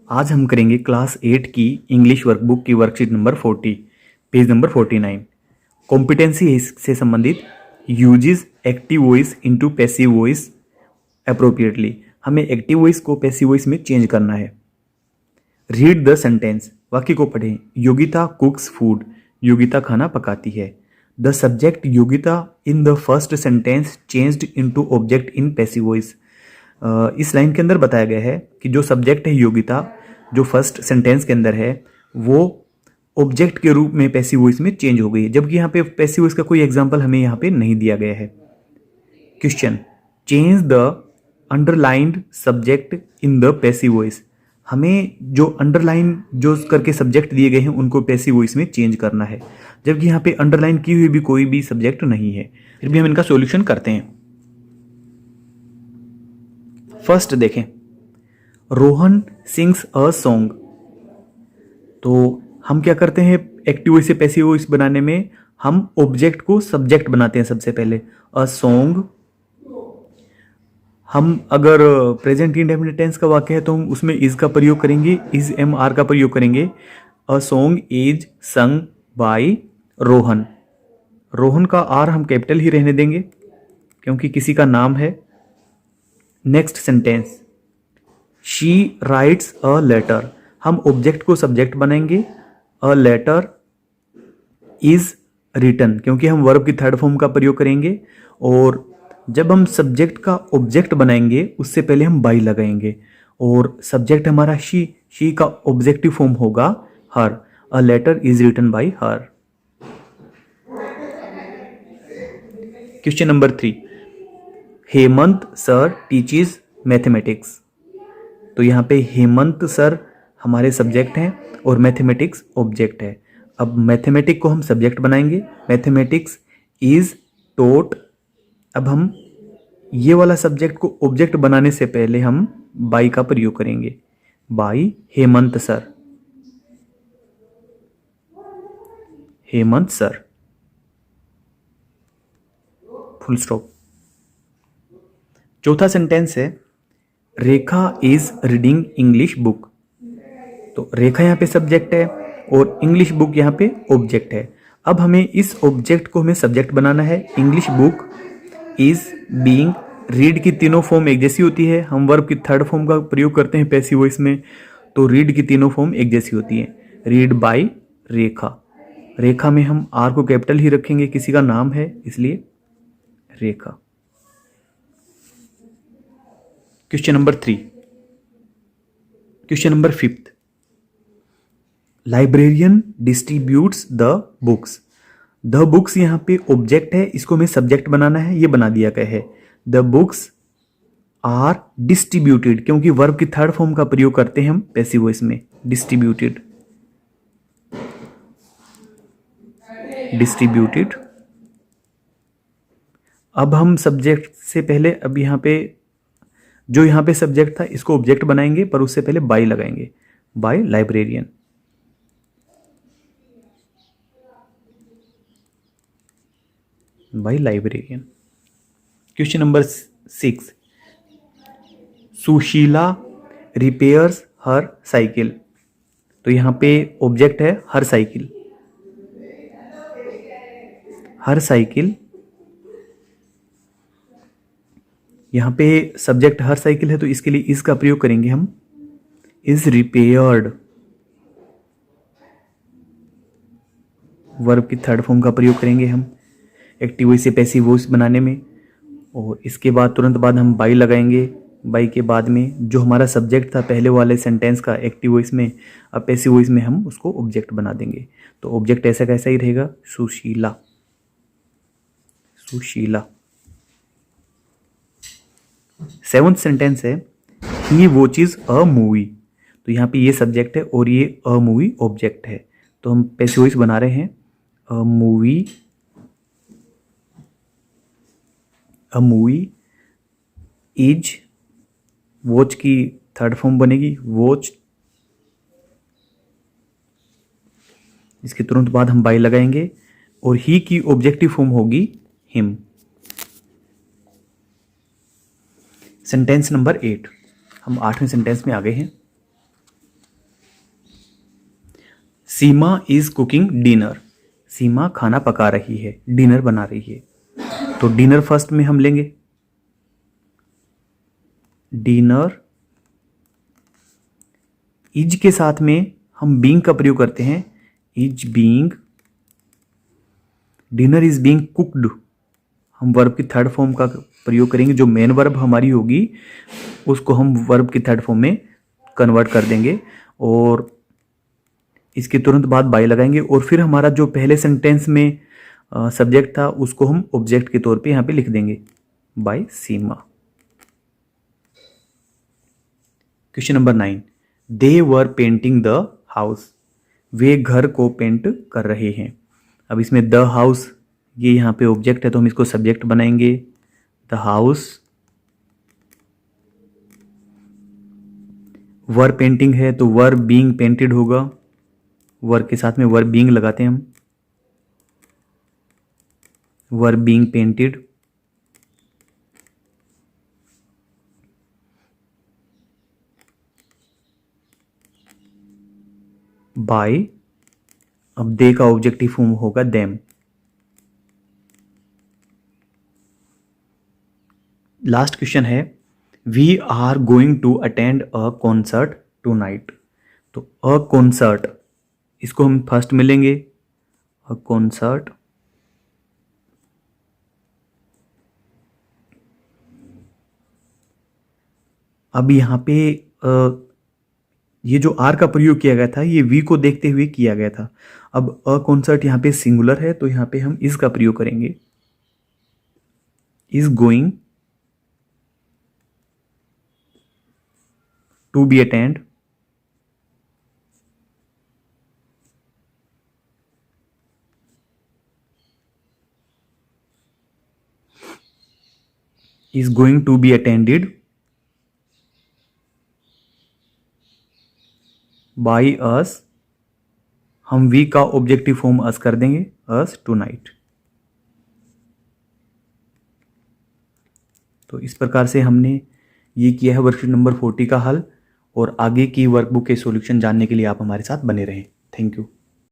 आज हम करेंगे क्लास 8 की इंग्लिश वर्कबुक की worksheet number 40, page number 49। Competency से संबंधित uses active voice into passive voice appropriately. हमें एक्टिव वॉइस को पैसिव वॉइस में चेंज करना है। रीड द सेंटेंस, वाक्य को पढ़ें। योगिता कुक्स फूड, योगिता खाना पकाती है। The subject Yogita in the first sentence changed into object in passive voice. इस लाइन के अंदर बताया गया है कि जो सब्जेक्ट है योगिता, जो फर्स्ट सेंटेंस के अंदर है, वो ऑब्जेक्ट के रूप में पैसिव वॉइस में चेंज हो गई है, जबकि यहाँ पे पैसिव वॉइस का कोई एग्जांपल हमें यहाँ पे नहीं दिया गया है। Question, change the underlined subject in the passive voice. हमें जो अंडरलाइन जो करके सब्जेक्ट दिए गए हैं उनको पैसिव वॉइस में चेंज करना है, जबकि यहाँ पे अंडरलाइन की हुई भी कोई भी सब्जेक्ट नहीं है। फिर भी हम इनका सॉल्यूशन करते हैं। फर्स्ट देखें, रोहन सिंग्स अ सॉन्ग। तो हम क्या करते हैं एक्टिव वॉइस से पैसिव वॉइस बनाने में, हम ऑब्जेक्ट को सब्जेक्ट बनाते हैं सबसे पहले। अ सॉन्ग, हम अगर प्रेजेंट इंडेफिनिट टेंस का वाक्य है तो हम उसमें इज का प्रयोग करेंगे, इज एम आर का प्रयोग करेंगे। A song is sung by Rohan. Rohan का आर हम कैपिटल ही रहने देंगे क्योंकि किसी का नाम है। Next sentence, she writes a letter. हम ऑब्जेक्ट को सब्जेक्ट बनाएंगे। अ लेटर इज रिटन, क्योंकि हम वर्ब की थर्ड फॉर्म का प्रयोग करेंगे। और जब हम सब्जेक्ट का ऑब्जेक्ट बनाएंगे उससे पहले हम बाई लगाएंगे, और सब्जेक्ट हमारा शी का ऑब्जेक्टिव फॉर्म होगा her. A letter is written by her. Question number 3, Hemant sir teaches mathematics. तो यहाँ पे हेमंत सर हमारे सब्जेक्ट हैं और मैथमेटिक्स ऑब्जेक्ट है। अब मैथमेटिक्स को हम सब्जेक्ट बनाएंगे। मैथमेटिक्स इज टोट। अब हम ये वाला सब्जेक्ट को ऑब्जेक्ट बनाने से पहले हम बाई का प्रयोग करेंगे। By Hemant sir, Hemant sir, full stop. चौथा सेंटेंस है, रेखा इज रीडिंग इंग्लिश बुक। तो रेखा यहाँ पे सब्जेक्ट है और इंग्लिश बुक यहाँ पे ऑब्जेक्ट है। अब हमें इस ऑब्जेक्ट को हमें सब्जेक्ट बनाना है। English book is being, read की तीनों फॉर्म एक जैसी होती है। हम वर्ब की थर्ड फॉर्म का प्रयोग करते हैं पैसिव वॉइस में, तो रीड की तीनों फॉर्म एक जैसी होती है। रीड बाय रेखा। रेखा में हम आर को कैपिटल ही रखेंगे, किसी का नाम है इसलिए Rekha. Question number 3। Question number 5, librarian distributes the books. The books यहाँ पे ऑब्जेक्ट है, इसको हमें सब्जेक्ट बनाना है, ये बना दिया गया है। द बुक्स आर डिस्ट्रीब्यूटेड, क्योंकि वर्ब की थर्ड फॉर्म का प्रयोग करते हैं हम पैसिव वॉइस में। Distributed, distributed. अब हम सब्जेक्ट से पहले, अब यहाँ पे जो यहाँ पे सब्जेक्ट था इसको ऑब्जेक्ट बनाएंगे, पर उससे पहले बाय लगाएंगे। By librarian. By librarian. Question number 6, Sushila repairs her cycle. तो यहाँ पे ऑब्जेक्ट है हर साइकिल। हर साइकिल, यहाँ पे सब्जेक्ट हर साइकिल है तो इसके लिए इस का प्रयोग करेंगे हम। इज रिपेयर्ड, वर्ब की थर्ड फॉर्म का प्रयोग करेंगे हम एक्टिव वॉइस से पैसिव वॉइस बनाने में। और इसके बाद तुरंत बाद हम बाई लगाएंगे। बाई के बाद में जो हमारा सब्जेक्ट था पहले वाले सेंटेंस का एक्टिव वॉइस में, अब पैसिव वॉइस में हम उसको ऑब्जेक्ट बना देंगे। तो ऑब्जेक्ट ऐसा कैसा ही रहेगा, सुशीला, सुशीला। 7th सेंटेंस है, ही वॉचेज अ मूवी। तो यहाँ पे ये सब्जेक्ट है और ये अ मूवी ऑब्जेक्ट है, तो हम पैसिव वॉइस बना रहे हैं। A movie, a movie is, watch की थर्ड फॉर्म बनेगी वॉच। इसके तुरंत बाद हम बाय लगाएंगे और ही की ऑब्जेक्टिव फॉर्म होगी हिम। सेंटेंस नंबर 8, हम 8वें सेंटेंस में आ गए हैं। सीमा इज कुकिंग डिनर, सीमा खाना पका रही है, डिनर बना रही है। तो डिनर फर्स्ट में हम लेंगे, डिनर। इज के साथ में हम बीइंग का प्रयोग करते हैं, is being, dinner is being cooked, हम वर्ब की थर्ड फॉर्म का प्रयोग करेंगे। जो मेन वर्ब हमारी होगी उसको हम वर्ब की थर्ड फॉर्म में कन्वर्ट कर देंगे और इसके तुरंत बाद बाय लगाएंगे और फिर हमारा जो पहले सेंटेंस में सब्जेक्ट था उसको हम ऑब्जेक्ट के तौर पे यहाँ पे लिख देंगे, by Seema. Question number 9, they were painting the house, वे घर को पेंट कर रहे हैं। अब इसमें द हाउस ये यहाँ पे ऑब्जेक्ट है तो हम इसको सब्जेक्ट बनाएंगे, द हाउस। वर पेंटिंग है तो वर बीइंग पेंटेड होगा, वर के साथ में वर बीइंग लगाते हैं हम, वर बीइंग पेंटेड। बाय, अब दे का ऑब्जेक्टिव फॉर्म होगा देम। लास्ट क्वेश्चन है, we are going to attend a concert tonight. तो अ कॉन्सर्ट इसको हम फर्स्ट में लेंगे, अ कॉन्सर्ट। अब यहाँ पे ये जो आर का प्रयोग किया गया था ये वी को देखते हुए किया गया था। अब अ कॉन्सर्ट यहाँ पे सिंगुलर है तो यहाँ पे हम इस का प्रयोग करेंगे, is going to be attend, is going to be attended by us, हम वी का ऑब्जेक्टिव फॉर्म अस कर देंगे, अस टू नाइट। तो इस प्रकार से हमने ये किया है वर्कशीट नंबर 40 का हल और आगे की वर्कबुक के सॉल्यूशन जानने के लिए आप हमारे साथ बने रहें। Thank you.